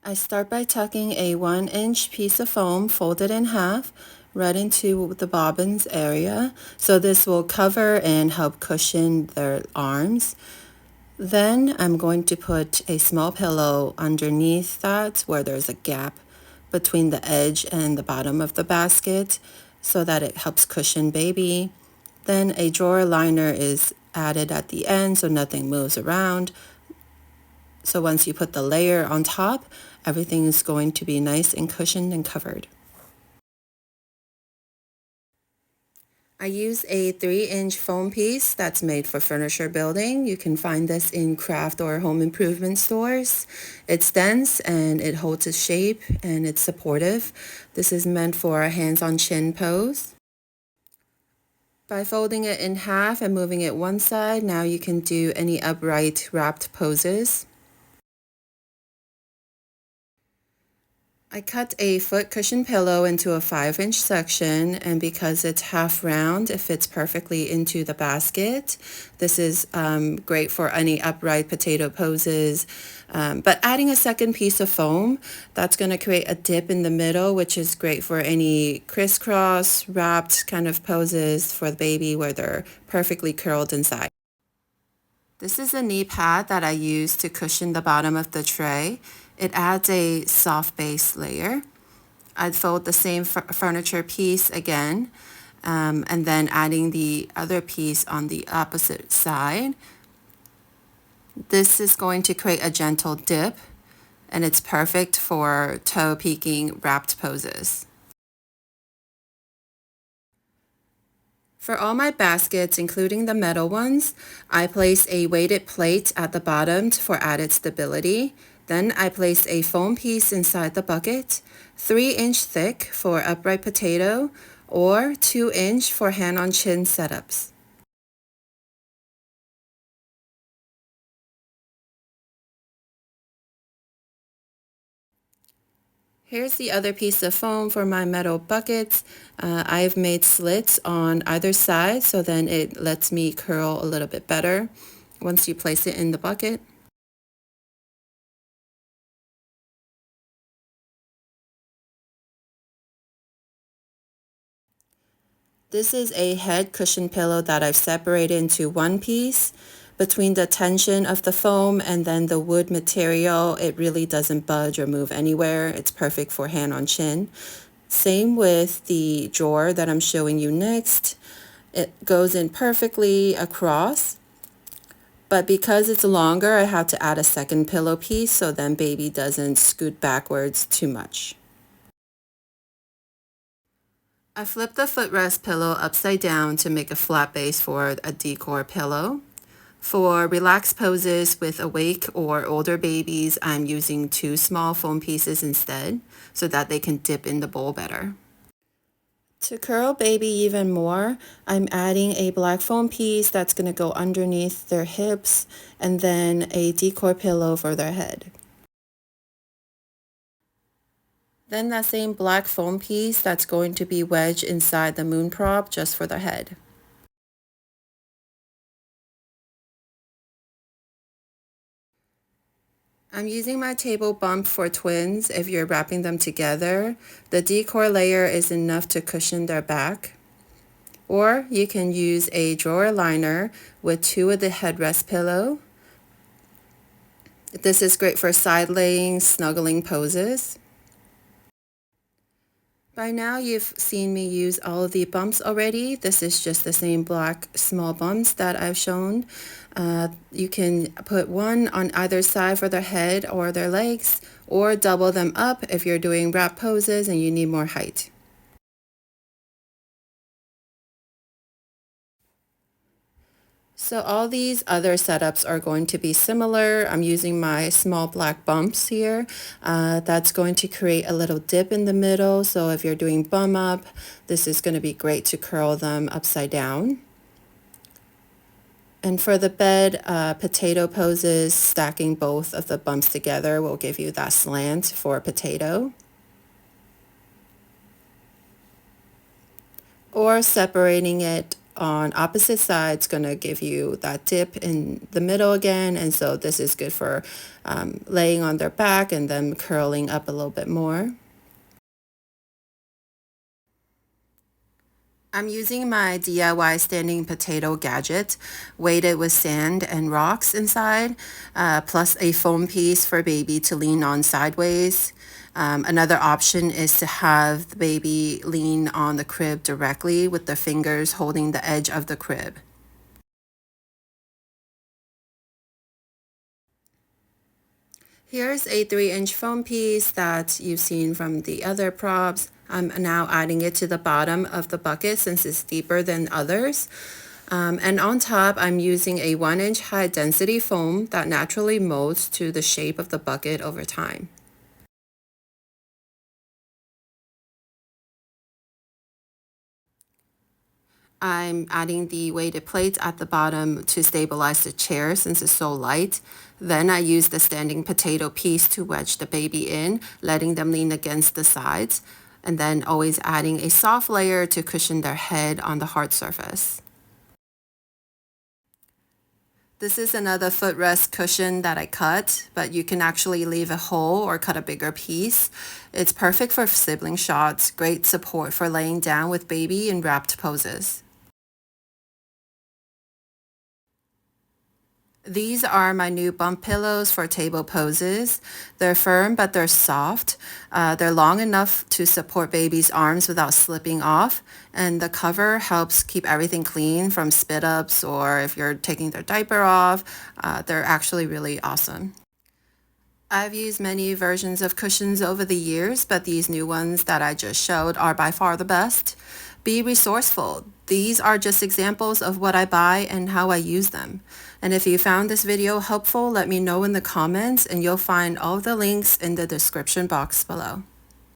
I start by tucking a 1-inch piece of foam folded in half right into the bobbins area. So this will cover and help cushion their arms. Then I'm going to put a small pillow underneath that where there's a gap between the edge and the bottom of the basket so that it helps cushion baby. Then a drawer liner is added at the end so nothing moves around. So once you put the layer on top, everything is going to be nice and cushioned and covered. I use a 3-inch foam piece that's made for furniture building. You can find this in craft or home improvement stores. It's dense and it holds its shape and it's supportive. This is meant for a hands-on chin pose. By folding it in half and moving it one side, now you can do any upright wrapped poses. I cut a foot cushion pillow into a 5-inch section, and because it's half round, it fits perfectly into the basket. This is great for any upright potato poses, but adding a second piece of foam, that's going to create a dip in the middle, which is great for any crisscross wrapped kind of poses for the baby where they're perfectly curled inside. This is a knee pad that I use to cushion the bottom of the tray. It adds a soft base layer. I'd fold the same furniture piece again, and then adding the other piece on the opposite side. This is going to create a gentle dip, and it's perfect for toe peeking wrapped poses. For all my baskets, including the metal ones, I place a weighted plate at the bottom for added stability. Then I place a foam piece inside the bucket, 3-inch thick for upright potato or 2-inch for hand-on-chin setups. Here's the other piece of foam for my metal buckets. I've made slits on either side so then it lets me curl a little bit better once you place it in the bucket. This is a head cushion pillow that I've separated into one piece. Between the tension of the foam and then the wood material, it really doesn't budge or move anywhere. It's perfect for hand on chin. Same with the drawer that I'm showing you next. It goes in perfectly across, but because it's longer, I have to add a second pillow piece so then baby doesn't scoot backwards too much. I flipped the footrest pillow upside down to make a flat base for a decor pillow. For relaxed poses with awake or older babies, I'm using 2 small foam pieces instead so that they can dip in the bowl better. To curl baby even more, I'm adding a black foam piece that's going to go underneath their hips and then a decor pillow for their head. Then that same black foam piece that's going to be wedged inside the moon prop just for their head. I'm using my table bump for twins. If you're wrapping them together, the decor layer is enough to cushion their back. Or you can use a drawer liner with 2 of the headrest pillow. This is great for side laying, snuggling poses. By now you've seen me use all of the bumps already. This is just the same black small bumps that I've shown. You can put one on either side for their head or their legs, or double them up if you're doing wrap poses and you need more height. So all these other setups are going to be similar. I'm using my small black bumps here. That's going to create a little dip in the middle. So if you're doing bum up, this is going to be great to curl them upside down. And for the bed, potato poses, stacking both of the bumps together will give you that slant for potato. Or separating it on opposite sides going to give you that dip in the middle again, and so this is good for laying on their back and then curling up a little bit more. I'm using my DIY standing potato gadget, weighted with sand and rocks inside, plus a foam piece for baby to lean on sideways. Another option is to have the baby lean on the crib directly with the fingers holding the edge of the crib. Here's a 3-inch foam piece that you've seen from the other props. I'm now adding it to the bottom of the bucket since it's deeper than others. And on top, I'm using a 1-inch high density foam that naturally molds to the shape of the bucket over time. I'm adding the weighted plates at the bottom to stabilize the chair since it's so light. Then I use the standing potato piece to wedge the baby in, letting them lean against the sides, and then always adding a soft layer to cushion their head on the hard surface. This is another footrest cushion that I cut, but you can actually leave a hole or cut a bigger piece. It's perfect for sibling shots, great support for laying down with baby in wrapped poses. These are my new bump pillows for table poses. They're firm, but they're soft. They're long enough to support baby's arms without slipping off. And the cover helps keep everything clean from spit ups or if you're taking their diaper off. They're actually really awesome. I've used many versions of cushions over the years, but these new ones that I just showed are by far the best. Be resourceful. These are just examples of what I buy and how I use them. And if you found this video helpful, let me know in the comments and you'll find all the links in the description box below.